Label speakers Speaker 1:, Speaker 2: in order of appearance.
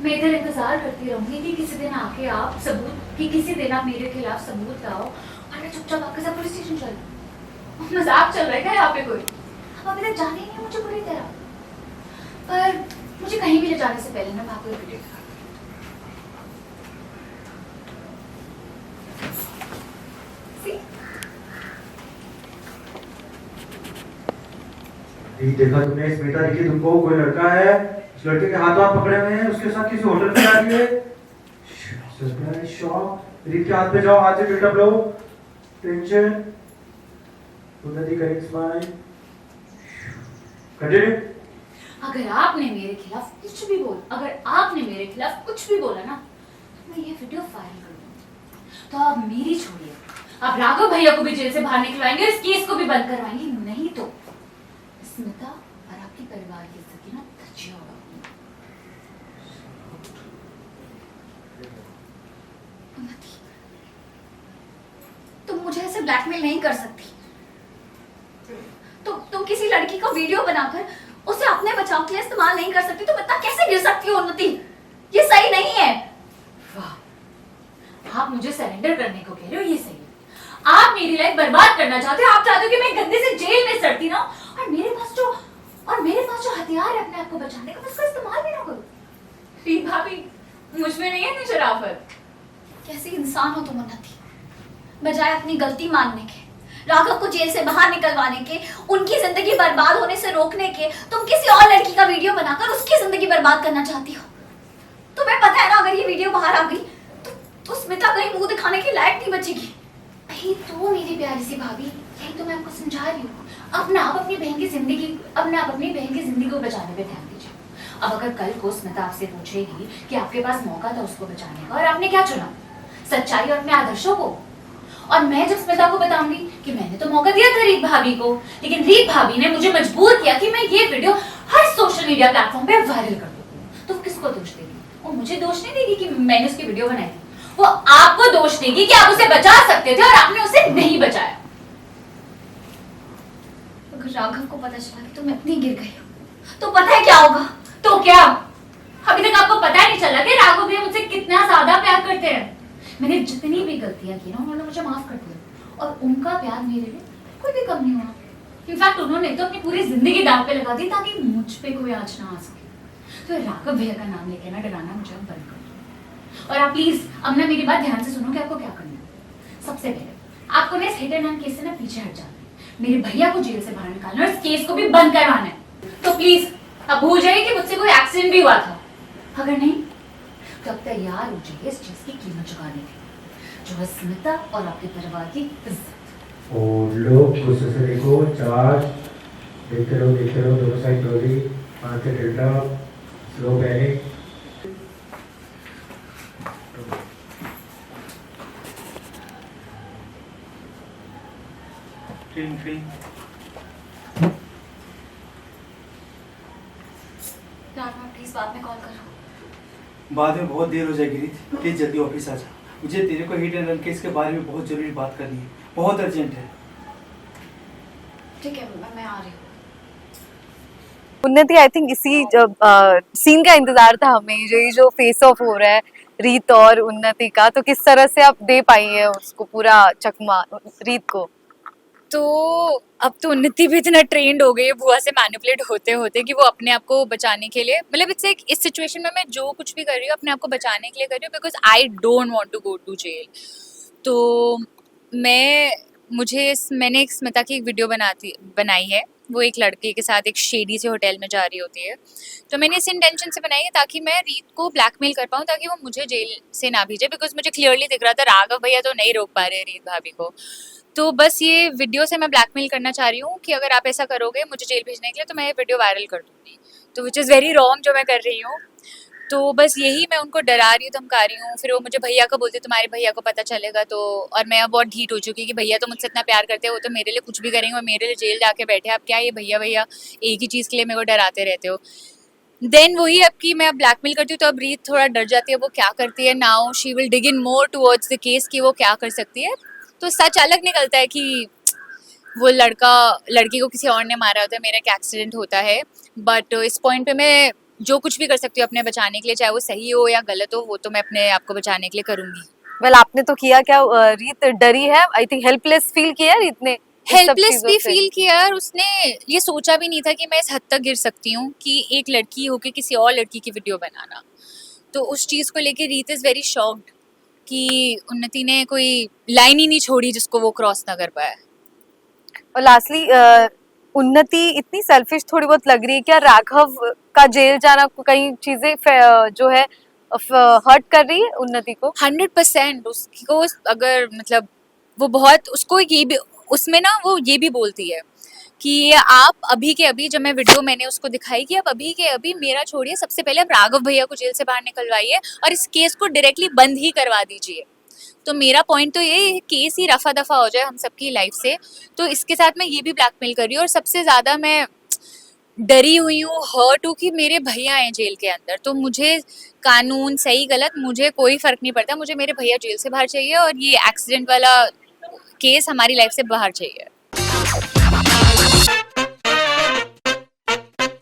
Speaker 1: मैं इधर इंतजार करती रहूंगी कि किसी दिन आके आप सबूत कि किसी दिन आप मेरे खिलाफ सबूत लाओ और मैं चुपचाप आपके साथ पुलिस स्टेशन चलूं। मजाक चल रहा है क्या यहाँ पे कोई? आप अभी तक जाने ही नहीं मुझे पूरी तरह। पर मुझे कहीं भी ले जाने से पहले ना मैं आपको एक वीडियो दिखाऊंगी।
Speaker 2: देखा तुमने स्मिता देखी तुमको कोई लड़का है, उस लड़के के हाथों हाथ पकड़े हुए हैं, उसके साथ किसी होटल में जा रही है। Surprise shock. रीत के हाथ पे जाओ, हाथ से बिल्डअप लो, टेंशन, उन्नति करेक्ट स्माइल, कंटिन्यू।
Speaker 1: अगर आपने मेरे खिलाफ कुछ भी बोला ना तो मैं ये वीडियो फाइल कर दूंगी। तो आप मेरी छोड़िए, आप राघव भैया को भी जेल से बाहर निकलवाएंगे, इस केस को भी बंद करवाएंगे, नहीं तो स्मिता और आपके परिवार की इज्जत की ना धज्जियां उड़ाऊंगी। उन्नति,
Speaker 3: तुम मुझे ऐसे ब्लैकमेल नहीं कर सकती। तुम किसी लड़की को वीडियो बनाकर उसे अपने बचाव के लिए इस्तेमाल नहीं कर सकती। तुम इतना कैसे गिर सकती हो उन्नति? ये सही नहीं है।
Speaker 1: वाह, आप मुझे सरेंडर करने को कह रहे हो, ये सही है। आप मेरी लाइफ बर्बाद करना चाहते हो। आप चाहते हो कि मैं गंदे से जेल में सड़ती ना और मेरे पास जो हथियार है अपने आप को बचाने का, मैं उसका इस्तेमाल भी ना करूं। रीत भाभी, मुझ में नहीं है इतनी शराफत।
Speaker 3: कैसी इंसान हो तुम उन्नति? बजाय अपनी गलती मानने के, राघव को जेल से बाहर निकलवाने के, उनकी जिंदगी बर्बाद होने से रोकने के, तुम किसी और लड़की का वीडियो बनाकर उसकी जिंदगी बर्बाद करना चाहती हो। तुम्हें पता है ना, अगर ये वीडियो बाहर आ गई तो स्मिता कहीं मुंह दिखाने के लायक नहीं बचेगी।
Speaker 1: यही तो मेरी प्यारी सी भाभी, यही तो मैं आपको समझा रही हूँ। अब आप अपनी बहन की जिंदगी को बचाने पे ध्यान दीजिए। अब अगर कल को स्मिता आपसे पूछेगी कि आपके पास मौका था उसको बचाने का और आपने क्या चुना, सच्चाई और अपने आदर्शों को, और मैं जब स्मिता को बताऊंगी कि मैंने तो मौका दिया था रीत भाभी को, लेकिन रीत भाभी ने मुझे मजबूर किया कि मैं ये वीडियो हर सोशल मीडिया प्लेटफॉर्म पे वायरल कर दूं, तो किसको दोष देगी? वो मुझे दोष नहीं देगी कि मैंने उसकी वीडियो बनाई, वो आपको दोष देगी कि आप उसे बचा सकते थे और आपने उसे नहीं बचाया।
Speaker 3: अगर राघव को पता चला कि तुम इतनी गिर गई हो तो पता है क्या होगा?
Speaker 1: तो क्या अभी तक आपको पता ही नहीं चला कि राघव भैया मुझसे कितना ज्यादा प्यार करते हैं? मैंने जितनी भी गलतियां की ना, उन्होंने मुझे माफ कर दिया और उनका प्यार मेरे लिए कोई भी कम नहीं हुआ। इनफैक्ट उन्होंने तो अपनी पूरी जिंदगी दांव पे लगा दी ताकि मुझ पे कोई आंच ना आ सके। तो राघव भैया का नाम लेके ना डराना मुझे अब बंद कर। और आप प्लीज अब ना मेरी बात ध्यान से सुनो कि आपको क्या करना है। सबसे पहले आपको ना इस हिट एंड रन केस से ना पीछे हट जाना है, मेरे भैया को जेल से बाहर निकालना है और इस केस को भी बंद करवाना है। तो प्लीज अब भूल जाइए कि मुझसे कोई एक्सीडेंट भी हुआ था। अगर नहीं तो अब तैयार हो जाइए इस चीज की कीमत चुकाने की, जो है स्मिता और आपके परिवार की इज्जत।
Speaker 2: और लोग गुस्से से देखो, चार्ज, देखते रहो दोनों साइड डोरी, हाथ से टिल्टा, स्लो पैनिक।
Speaker 3: प्लीज बाद में कॉल करो।
Speaker 4: बाद में बहुत देर हो जाएगी रीत, प्लीज जल्दी ऑफिस आ जा। मुझे तेरे को हिट एंड रन केस के बारे में बहुत जरूरी बात करनी है, बहुत अर्जेंट है।
Speaker 3: ठीक है, मैं आ रही हूँ।
Speaker 5: उन्नति, आई थिंक इसी सीन का इंतजार था हमें, जो फेस ऑफ हो रहा है रीत और उन्नति का, तो किस तरह से आप दे पाई है उसको पूरा चकमा रीत को?
Speaker 6: तो अब तो उन्नति भी इतना ट्रेंड हो गई है बुआ से मैनिपुलेट होते होते कि वो अपने आप को बचाने के लिए, मतलब इस सिचुएशन में मैं जो कुछ भी कर रही हूँ अपने आप को बचाने के लिए कर रही हूँ, because I don't want to go to jail. तो मैंने एक स्मिता की एक वीडियो बनाई है, वो एक लड़के के साथ एक शेडी से होटल में जा रही होती है। तो मैंने इस इंटेंशन से बनाई है ताकि मैं रीत को ब्लैकमेल कर पाऊँ, ताकि वो मुझे जेल से ना भेजे, बिकॉज मुझे क्लियरली दिख रहा था राघव भैया तो नहीं रोक पा रहे रीत भाभी को। तो बस ये वीडियो से मैं ब्लैकमेल करना चाह रही हूँ कि अगर आप ऐसा करोगे मुझे जेल भेजने के लिए तो मैं ये वीडियो वायरल कर दूँगी, तो विच इज़ वेरी रॉन्ग जो मैं कर रही हूँ। तो बस यही मैं उनको डरा रही हूँ, धमका रही हूँ। फिर वो मुझे भैया को बोलते तुम्हारे भैया को पता चलेगा तो, और मैं अब बहुत ढीठ हो चुकी कि भैया तो मुझसे इतना प्यार करते हैं, वो तो मेरे लिए कुछ भी करेंगे और मेरे लिए जेल जाके बैठे, आप क्या ये भैया भैया एक ही चीज़ के लिए मेरे को डराते रहते हो। देन वही अब कि मैं अब ब्लैकमेल करती हूँ तो अब रीत थोड़ा डर जाती है। वो क्या करती है, now she will dig in more towards the case कि वो क्या कर सकती है। तो सच अलग निकलता है कि वो लड़की को किसी और ने मारा होता है, मेरा एक एक्सीडेंट होता है। बट इस पॉइंट पे मैं जो कुछ भी कर सकती हूँ अपने बचाने के लिए, चाहे वो सही हो या गलत हो, वो तो मैं अपने आप को बचाने के लिए करूंगी।
Speaker 5: वेल आपने तो किया क्या, रीत डरी है, आई थिंक हेल्पलेस फील किया रीत ने इस सब
Speaker 6: हेल्पलेस
Speaker 5: चीजों
Speaker 6: भी
Speaker 5: से।
Speaker 6: फील किया और उसने ये सोचा भी नहीं था कि मैं इस हद तक गिर सकती हूँ कि एक लड़की होके किसी और लड़की की वीडियो बनाना। तो उस चीज़ को लेके रीत इज़ वेरी शॉक्ड कि उन्नति ने कोई लाइन ही नहीं छोड़ी जिसको वो क्रॉस ना कर पाए।
Speaker 5: और लास्टली उन्नति इतनी सेल्फिश थोड़ी बहुत लग रही है क्या? राघव का जेल जाना कई चीजें जो है हर्ट कर रही है उन्नति को?
Speaker 6: 100% उसको, अगर मतलब वो बहुत, उसको ये भी उसमें ना वो ये भी बोलती है कि आप अभी के अभी, जब मैं वीडियो मैंने उसको दिखाई कि आप अभी के अभी मेरा छोड़िए, सबसे पहले आप राघव भैया को जेल से बाहर निकलवाइए और इस केस को डायरेक्टली बंद ही करवा दीजिए। तो मेरा पॉइंट तो ये केस ही रफा दफा हो जाए हम सबकी लाइफ से। तो इसके साथ मैं ये भी ब्लैकमेल कर रही हूँ और सबसे ज्यादा मैं डरी हुई हूँ, हर्ट हूँ कि मेरे भैया हैं जेल के अंदर। तो मुझे कानून सही गलत मुझे कोई फर्क नहीं पड़ता, मुझे मेरे भैया जेल से बाहर चाहिए और ये एक्सीडेंट वाला केस हमारी लाइफ से बाहर चाहिए।